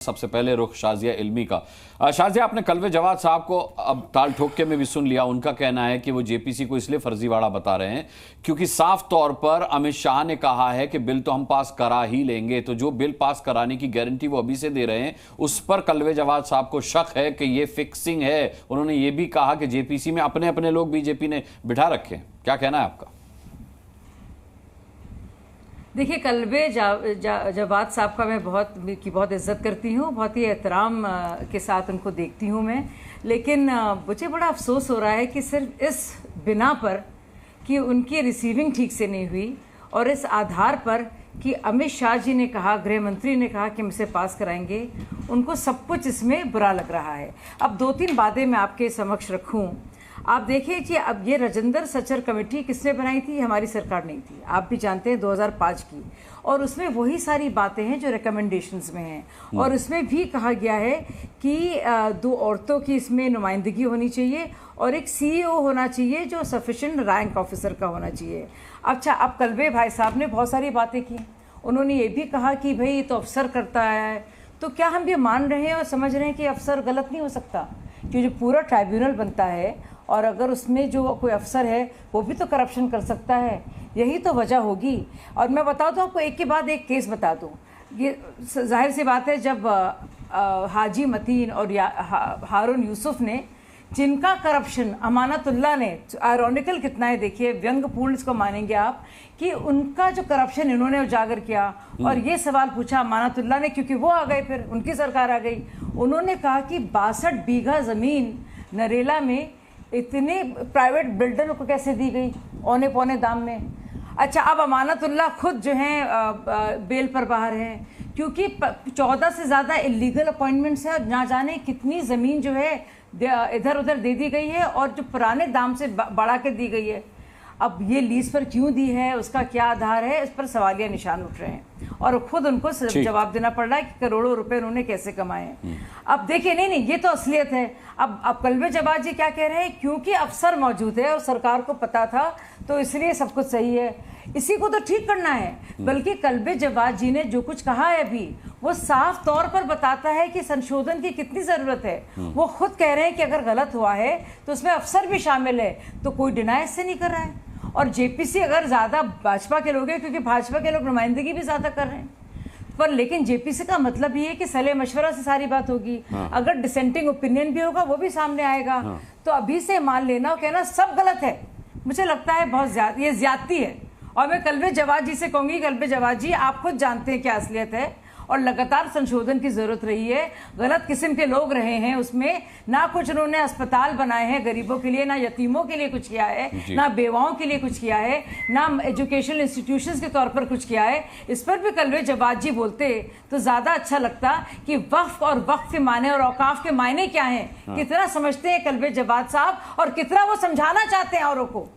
सबसे पहले रुख शाजिया इल्मी का। शाजिया, आपने कलवे जवाद साहब को अब ताल ठोक के में भी सुन लिया। उनका कहना है कि वो जेपीसी को इसलिए फर्जीवाड़ा बता रहे हैं क्योंकि साफ तौर पर अमित शाह ने कहा है कि बिल तो हम पास करा ही लेंगे, तो जो बिल पास कराने की गारंटी वो अभी से दे रहे हैं उस पर कलवे जवाद साहब को शक है कि ये फिक्सिंग है। उन्होंने ये भी कहा कि जेपीसी में अपने अपने लोग बीजेपी ने बिठा रखे हैं। क्या कहना है आपका? देखिए, कलवे जवाद साहब का मैं बहुत इज्जत करती हूँ, बहुत ही एहतराम के साथ उनको देखती हूँ मैं। लेकिन मुझे बड़ा अफसोस हो रहा है कि सिर्फ इस बिना पर कि उनकी रिसीविंग ठीक से नहीं हुई और इस आधार पर कि अमित शाह जी ने कहा, गृह मंत्री ने कहा कि हम इसे पास कराएंगे, उनको सब कुछ इसमें बुरा लग रहा है। अब दो तीन बातें मैं आपके समक्ष रखूँ। आप देखिए कि अब ये राजेंद्र सचर कमेटी किसने बनाई थी? हमारी सरकार नहीं थी, आप भी जानते हैं, 2005 की। और उसमें वही सारी बातें हैं जो रिकमेंडेशंस में हैं। और उसमें भी कहा गया है कि 2 औरतों की इसमें नुमाइंदगी होनी चाहिए और एक सीईओ होना चाहिए जो सफिशिएंट रैंक ऑफिसर का होना चाहिए। अच्छा, अब कलवे भाई साहब ने बहुत सारी बातें की। उन्होंने ये भी कहा कि भाई ये तो अफसर करता है। तो क्या हम ये मान रहे हैं और समझ रहे हैं कि अफसर गलत नहीं हो सकता? कि जो पूरा ट्राइब्यूनल बनता है और अगर उसमें जो कोई अफसर है वो भी तो करप्शन कर सकता है, यही तो वजह होगी। और मैं बता दूँ आपको, एक के बाद एक केस बता दूँ। ये जाहिर सी बात है, जब हाजी मतीन और हारून यूसुफ ने, जिनका करप्शन अमानतुल्लाह ने, आयरॉनिकल कितना है देखिए, व्यंग्यपूर्ण इसको मानेंगे आप, कि उनका जो करप्शन इन्होंने उजागर किया और ये सवाल पूछा अमानतुल्लाह ने, क्योंकि वो आ गए, फिर उनकी सरकार आ गई। उन्होंने कहा कि 62 बीघा ज़मीन नरेला में इतने प्राइवेट बिल्डर को कैसे दी गई औने पौने दाम में। अच्छा, अब अमानतुल्लाह खुद जो हैं बेल पर बाहर हैं क्योंकि 14 से ज़्यादा इलीगल अपॉइंटमेंट्स हैं और ना जाने कितनी ज़मीन जो है इधर उधर दे दी गई है और जो पुराने दाम से बढ़ा के दी गई है। अब ये लीज पर क्यों दी है, उसका क्या आधार है, इस पर सवालिया निशान उठ रहे हैं और खुद उनको जवाब देना पड़ रहा है कि करोड़ों रुपए उन्होंने कैसे कमाए हैं। अब देखिए, नहीं, ये तो असलियत है। अब कलवे जवाद जी क्या कह रहे हैं? क्योंकि अफसर मौजूद है और सरकार को पता था तो इसलिए सब कुछ सही है, इसी को तो ठीक करना है। बल्कि कलवे जवाद जी ने जो कुछ कहा है अभी, वो साफ तौर पर बताता है कि संशोधन की कितनी जरूरत है। वो खुद कह रहे हैं कि अगर गलत हुआ है तो उसमें अफसर भी शामिल है, तो कोई डिनाई इससे नहीं कर रहा है। और जेपीसी अगर ज्यादा भाजपा के लोग हैं, क्योंकि भाजपा के लोग नुमाइंदगी भी ज्यादा कर रहे हैं, पर लेकिन जेपीसी का मतलब ये है कि सलाह मशवरा से सारी बात होगी। अगर डिसेंटिंग ओपिनियन भी होगा वो भी सामने आएगा। तो अभी से मान लेना और कहना सब गलत है, मुझे लगता है बहुत ज्यादा ये ज्यादती है। और मैं कलवे जवाद जी से कहूंगी, कलवे जवाद जी, आप खुद जानते हैं क्या असलियत है और लगातार संशोधन की जरूरत रही है। गलत किस्म के लोग रहे हैं उसमें, ना कुछ उन्होंने अस्पताल बनाए हैं गरीबों के लिए, ना यतीमों के लिए कुछ किया है, ना बेवाओं के लिए कुछ किया है, ना एजुकेशनल इंस्टीट्यूशंस के तौर पर कुछ किया है। इस पर भी कलवे जवाद जी बोलते तो ज्यादा अच्छा लगता कि वक्फ और वक्फ के मायने और औकाफ के मायने क्या हैं, कितना समझते हैं कलवे जवाद साहब और कितना वो समझाना चाहते हैं औरों को।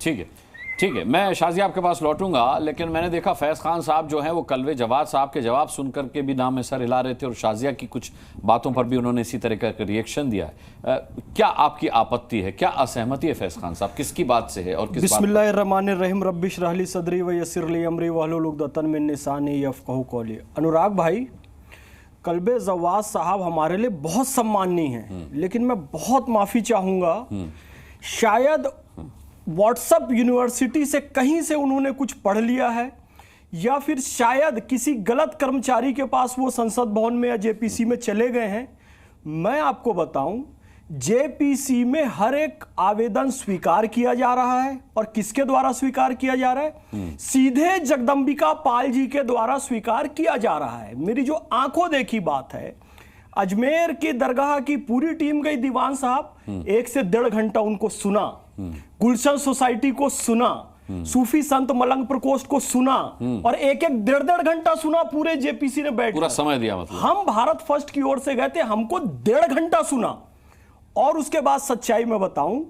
ठीक है, मैं शाजिया आपके पास लौटूंगा, लेकिन मैंने देखा फैज खान साहब जो हैं वो कलवे जवाद साहब के जवाब सुनकर के भी नाम में सर हिला रहे थे और शाजिया की कुछ बातों पर भी उन्होंने इसी तरह का रिएक्शन दिया है। क्या आपकी आपत्ति है, क्या असहमति है फैज खान साहब, किसकी बात से है और किस बिस्मिल्लाहिर्रहमानिर्रहीम रब्बि इश्रह ली सदरी व यस्सिर ली अमरी वहलुल उक़दतन मिन लिसानी यफ़क़हू क़ौली। अनुराग भाई, कलवे जवाद साहब हमारे लिए बहुत सम्माननीय हैं, लेकिन मैं बहुत माफ़ी चाहूँगा, शायद व्हाट्सएप यूनिवर्सिटी से कहीं से उन्होंने कुछ पढ़ लिया है या फिर शायद किसी गलत कर्मचारी के पास वो संसद भवन में या जेपीसी में चले गए हैं। मैं आपको बताऊं, जेपीसी में हर एक आवेदन स्वीकार किया जा रहा है और किसके द्वारा स्वीकार किया जा रहा है? सीधे जगदम्बिका पाल जी के द्वारा स्वीकार किया जा रहा है। मेरी जो आंखों देखी बात है, अजमेर की दरगाह की पूरी टीम गई, दीवान साहब 1 से 1.5 घंटा उनको सुना, गुलशन सोसाइटी को सुना, सूफी संत मलंग प्रकोष्ठ को सुना और एक 1.5 घंटा सुना। पूरे जेपीसी ने बैठ पूरा समय दिया। मतलब हम भारत फर्स्ट की ओर से गए थे, हमको 1.5 घंटा सुना। और उसके बाद सच्चाई में बताऊं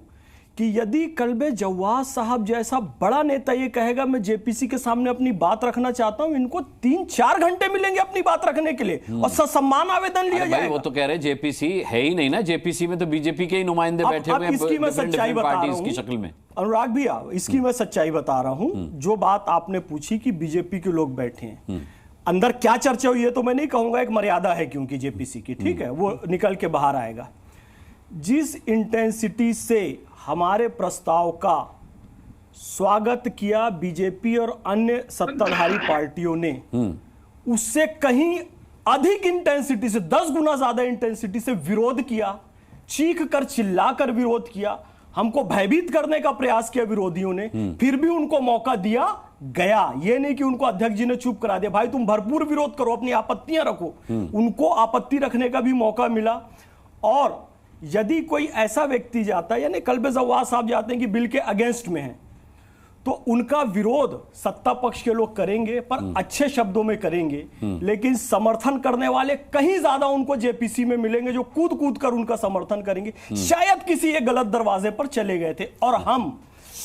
कि यदि कलवे जवाद साहब जैसा बड़ा नेता ये कहेगा मैं जेपीसी के सामने अपनी बात रखना चाहता हूं, इनको 3-4 घंटे मिलेंगे अपनी बात रखने के लिए और ससम्मान आवेदन लिया जाएगा। वो तो कह रहे जेपीसी है ही नहीं ना, जेपीसी में तो बीजेपी के ही नुमाइंदे बैठे हुए हैं। इसकी मैं सच्चाई बता रहा हूं, शक्ल में अनुराग भैया, इसकी मैं सच्चाई बता रहा हूं। जो बात आपने पूछी कि बीजेपी के लोग बैठे हैं, अंदर क्या चर्चा हुई है तो मैं नहीं कहूंगा, एक मर्यादा है क्योंकि जेपीसी की, ठीक है, वो निकल के बाहर आएगा। जिस इंटेंसिटी से हमारे प्रस्ताव का स्वागत किया बीजेपी और अन्य सत्ताधारी पार्टियों ने, उससे कहीं अधिक इंटेंसिटी से, 10 गुना ज्यादा इंटेंसिटी से विरोध किया, चीख कर चिल्ला कर विरोध किया, हमको भयभीत करने का प्रयास किया विरोधियों ने, फिर भी उनको मौका दिया गया। ये नहीं कि उनको अध्यक्ष जी ने चुप करा दिया, भाई तुम भरपूर विरोध करो, अपनी आपत्तियां रखो। उनको आपत्ति रखने का भी मौका मिला। और यदि कोई ऐसा व्यक्ति जाता है, यानी कल्बे जवाद साहब जाते हैं कि बिल के अगेंस्ट में है, तो उनका विरोध सत्ता पक्ष के लोग करेंगे, पर अच्छे शब्दों में करेंगे, लेकिन समर्थन करने वाले कहीं ज्यादा उनको जेपीसी में मिलेंगे जो कूद कूद कर उनका समर्थन करेंगे। शायद किसी एक गलत दरवाजे पर चले गए थे, और हम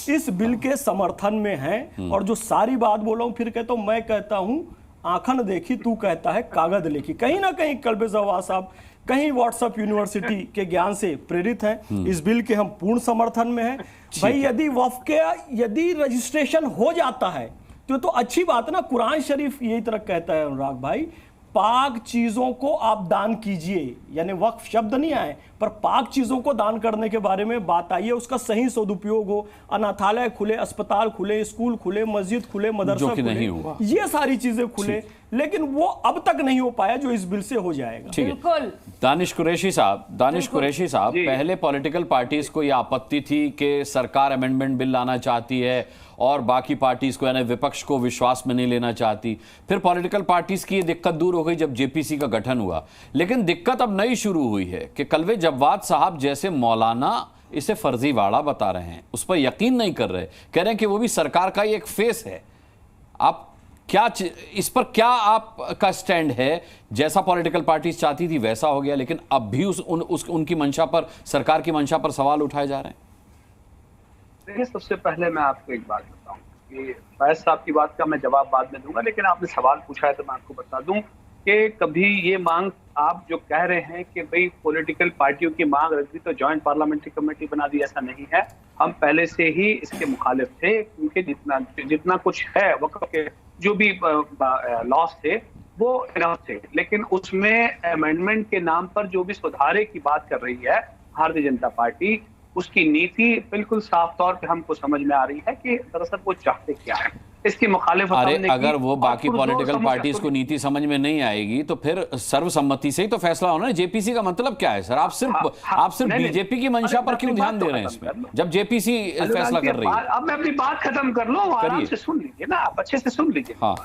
इस बिल के समर्थन में हैं। और जो सारी बात बोला हूं, फिर कहता हूं, मैं कहता हूं आंखन देखी, तू कहता है कागज लेखी। कहीं ना कहीं कल्बे जवाद साहब कहीं व्हाट्सएप यूनिवर्सिटी के ज्ञान से प्रेरित हैं। इस बिल के हम पूर्ण समर्थन में हैं। भाई यदि वक्फ के यदि रजिस्ट्रेशन हो जाता है तो अच्छी बात है ना। कुरान शरीफ यही तरह कहता है अनुराग भाई, पाक चीजों को आप दान कीजिए, यानी वक्फ शब्द नहीं आए, पर पाक चीजों को दान करने के बारे में बात आई है, उसका सही सदुपयोग हो, अनाथालय खुले, अस्पताल खुले, स्कूल खुले, मस्जिद खुले, मदरसा खुले, ये सारी चीजें खुले, लेकिन वो अब तक नहीं हो पाया जो इस बिल से हो जाएगा। ठीक है, दानिश कुरैशी साहब, पहले पॉलिटिकल पार्टीज को यह आपत्ति थी कि सरकार अमेंडमेंट बिल लाना चाहती है और बाकी पार्टीज को, यानी विपक्ष को, विश्वास में नहीं लेना चाहती। फिर पॉलिटिकल पार्टीज की ये दिक्कत दूर हो गई जब जेपीसी का गठन हुआ। लेकिन दिक्कत अब नई शुरू हुई है कि कल्बे जवाद साहब जैसे मौलाना इसे फर्जीवाड़ा बता रहे हैं, उस पर यकीन नहीं कर रहे, कह रहे हैं कि वो भी सरकार का ही एक फेस है। आप क्या इस पर क्या आपका स्टैंड है? जैसा पॉलिटिकल पार्टीज चाहती थी वैसा हो गया, लेकिन अब भी उनकी मंशा पर, सरकार की मंशा पर सवाल उठाए जा रहे हैं। देखिए, सबसे पहले मैं आपको एक बात बताऊं कि फैज साहब की बात का मैं जवाब बाद में दूंगा, लेकिन आपने सवाल पूछा है तो मैं आपको बता दूं कि कभी ये मांग आप जो कह रहे हैं कि भाई पॉलिटिकल पार्टियों की मांग रखी तो जॉइंट पार्लियामेंट्री कमेटी बना दी, ऐसा नहीं है। हम पहले से ही इसके मुखालिफ थे, क्योंकि जितना कुछ है वक्फ के जो भी लॉस थे वो इनफ थे, लेकिन उसमें अमेंडमेंट के नाम पर जो भी सुधारे की बात कर रही है भारतीय जनता पार्टी, उसकी नीति बिल्कुल साफ तौर पे हमको समझ में आ रही है कि दरअसल वो चाहते क्या है। इसकी मुखालिफत अरे अगर वो बाकी पॉलिटिकल पार्टीज को नीति समझ में नहीं आएगी तो फिर सर्वसम्मति से ही तो फैसला होना है। जेपीसी का मतलब क्या है सर? आप सिर्फ बीजेपी की मंशा पर क्यों ध्यान दे रहे हैं इसमें, जब जेपीसी फैसला कर रही है? अब मैं अपनी बात खत्म कर लूं, आराम से सुन लीजिए ना, आप अच्छे से सुन लीजिए। हाँ।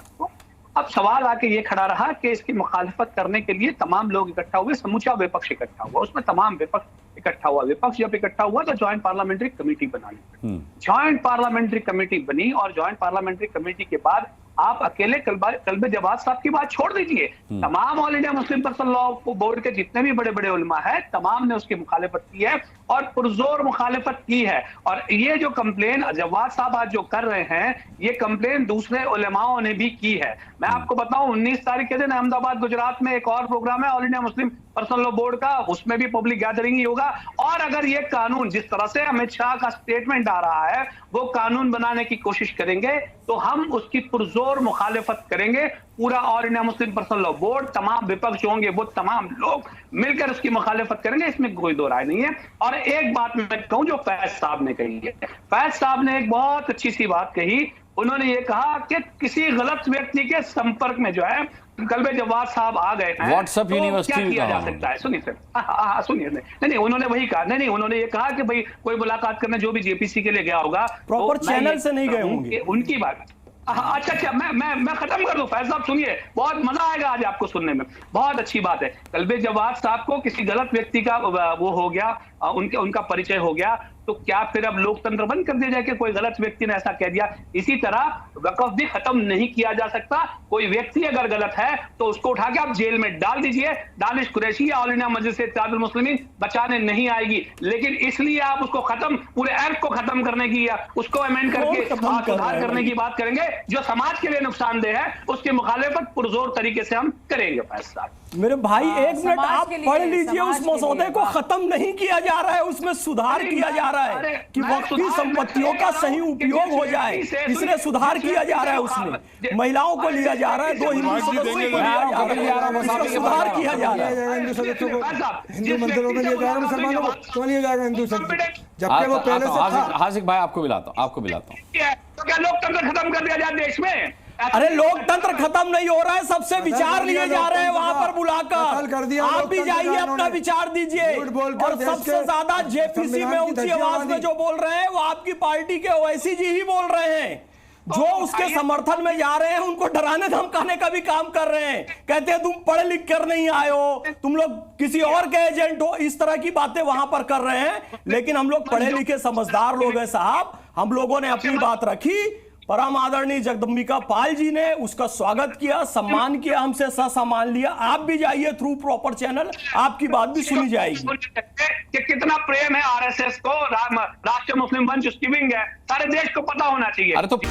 अब सवाल आके ये खड़ा रहा कि इसकी मुखालिफत करने के लिए तमाम लोग इकट्ठा हुए, समूचा विपक्ष इकट्ठा हुआ, उसमें तमाम विपक्ष इकट्ठा हुआ। विपक्ष जब इकट्ठा हुआ तो जॉइंट पार्लियामेंट्री कमेटी बना ली। जॉइंट पार्लियामेंट्री कमेटी बनी और जॉइंट पार्लियामेंट्री कमेटी के बाद आप अकेले कल्बे जवाद साहब की बात छोड़ दीजिए, तमाम all India Muslim personal law board के जितने भी बड़े बड़े उलमा है, तमाम ने उसकी मुखालिफत की है और पुरजोर मुखालिफत की है। और ये जो कंप्लेन जवाद साहब आज जो कर रहे हैं, ये कंप्लेन दूसरे उलमाओं ने भी की है। मैं आपको बताऊं, 19 तारीख के दिन अहमदाबाद गुजरात में एक और प्रोग्राम है all India Muslim personal law board का, उसमें भी पब्लिक गैदरिंग ही होगा। और अगर ये कानून, जिस तरह से अमित शाह का स्टेटमेंट आ रहा है, वो कानून बनाने की कोशिश करेंगे तो हम उसकी पुरजोर मुखालिफत करेंगे। पूरा all India Muslim personal law board, तमाम विपक्ष होंगे, वो तमाम लोग मिलकर उसकी मुखालिफत करेंगे, इसमें कोई दो राय नहीं है। और एक बात मैं कहूं जो फैज साहब ने कही है, फैज साहब ने एक बहुत अच्छी सी बात कही। उन्होंने ये कहा कि किसी गलत व्यक्ति के संपर्क में जो है कल्बे जवाद साहब आ गए हैं, व्हाट्सएप तो यूनिवर्सिटी क्या किया जा सकता है? सुनिए सर, सुनिए, नहीं उन्होंने वही कहा, नहीं उन्होंने ये कहा कि भाई कोई मुलाकात करने जो भी जेपीसी के लिए गया होगा, प्रॉपर चैनल से नहीं गए होंगे, उनकी बात। अच्छा, मैं खत्म कर दूं। फैज साहब सुनिए, बहुत मजा आएगा आज आपको सुनने में, बहुत अच्छी बात है। कल्बे जवाद साहब को किसी गलत व्यक्ति का वो हो गया, उनका परिचय हो गया, तो क्या फिर अब लोकतंत्र बंद कर दिया जाए कि कोई गलत व्यक्ति ने ऐसा कह दिया? इसी तरह वक़्फ़ भी खत्म नहीं किया जा सकता। कोई व्यक्ति अगर गलत है तो उसको उठा के आप जेल में डाल दीजिए। दानिश कुरैशी या ऑल इंडिया मजलिस इत्तेहादुल मुस्लिमीन बचाने नहीं आएगी, लेकिन इसलिए आप उसको खत्म, पूरे एक्ट को खत्म करने की या उसको अमेंड करके सुधार करने की बात करेंगे जो समाज के लिए नुकसानदेह है, उसकी मुखालिफत पुरजोर तरीके से हम करेंगे। फैसला मेरे भाई, एक मिनट आप पढ़ लीजिए, उस मसौदे को खत्म नहीं किया जा रहा है, उसमें सुधार किया जा रहा है कि वक्त की संपत्तियों का सही उपयोग हो जाए, इसलिए सुधार किया जा रहा है। उसमें महिलाओं को लिया जा रहा है, 2 हिंदू सदस्यों को लिया जा रहा है, उसका सुधार किया जा रहा है। हिंदू सदस्यों को हिंदू मंदिरों में लिया जा रहा है, मुसलमानों को क्यों लिया जाएगा हिंदू सदस्य, जबकि वो पहले से था। हासिक भाई आपको मिलाता हूँ तो क्या लोकतंत्र खत्म कर दिया जाए देश में? अरे लोकतंत्र खत्म नहीं हो रहा है, सबसे विचार लिए जा रहे हैं वहां पर बुलाकर। आप भी जाइए, अपना विचार दीजिए। और सबसे ज्यादा जेपीसी में ऊंची आवाज में जो बोल रहे हैं वो आपकी पार्टी के ओवैसी जी ही बोल रहे हैं। जो उसके समर्थन में जा रहे हैं उनको डराने धमकाने का भी काम कर रहे हैं। कहते हैं तुम पढ़े लिख कर नहीं आए हो, तुम लोग किसी और के एजेंट हो, इस तरह की बातें वहां पर कर रहे हैं। लेकिन हम लोग पढ़े लिखे समझदार लोग हैं साहब, हम लोगों ने अपनी बात रखी। परम आदरणीय जगदम्बिका पाल जी ने उसका स्वागत किया, सम्मान किया, हमसे सम्मान लिया। आप भी जाइए थ्रू प्रॉपर चैनल, आपकी बात भी सुनी जाएगी। कि कितना प्रेम है आरएसएस को, राष्ट्रीय मुस्लिम मंच उसकी विंग है, सारे देश को पता होना चाहिए। अरे तो